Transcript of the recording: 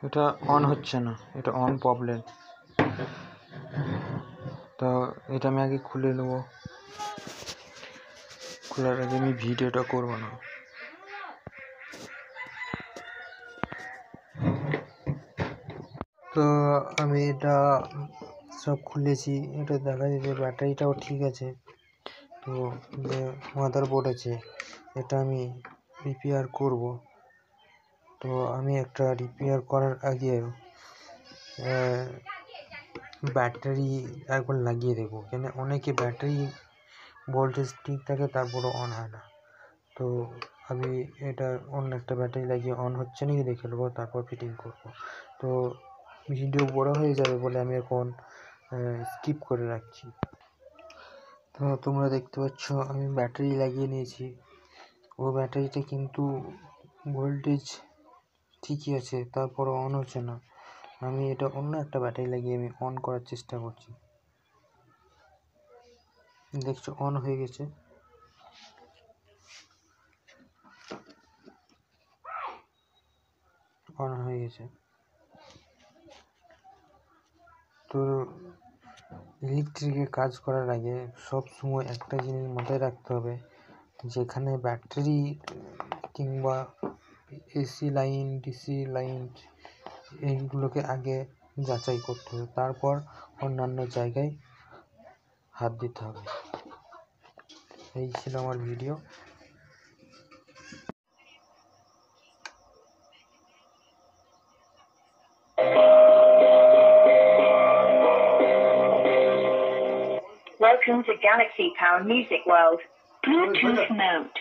এটা অন হচ্ছে না, এটা অন প্রবলেম। তো এটা আমি আগে খুলে নেব। খোলার আগে আমি ভিডিওটা করব না। তো আমি এটা সব খুলেছি। এটা দেখা যাচ্ছে ব্যাটারিটাও ঠিক আছে। তো যে মাদারবোর্ড আছে এটা আমি রিপেয়ার করব। তো আমি একটা রিপেয়ার করার আগে ব্যাটারি একবার লাগিয়ে দেবো, কেন অনেকে ব্যাটারি ভোল্টেজ ঠিক থাকে তারপরও অন হয় না। তো আমি এটা অন্য একটা ব্যাটারি লাগিয়ে অন হচ্ছে নাকি দেখে নেবো, তারপর ফিটিং করব। তো ভিডিও বড় হয়ে যাবে বলে আমি এখন স্কিপ করে রাখছি। তো তোমরা দেখতে পাচ্ছ আমি ব্যাটারি লাগিয়ে নিয়েছি। ও ব্যাটারিতে কিন্তু ভোল্টেজ ঠিকই আছে, তারপরও অন হচ্ছে না। আমি এটা অন্য একটা ব্যাটারি লাগিয়ে আমি অন করার চেষ্টা করছি। দেখছো অন হয়ে গেছে। অন হয়ে গেছে। তো ইলেকট্রিকে কাজ করার আগে সব সময় একটা জিনিস মাথায় রাখতে হবে, যেখানে ব্যাটারি কিংবা এসি লাইন, ডিসি লাইন এইগুলোকে আগে যাচাই করতে হবে, তারপর অন্যান্য জায়গায় হাত দিতে হবে। এই ছিল আমার video. Welcome to Galaxy Power Music World. Bluetooth mode.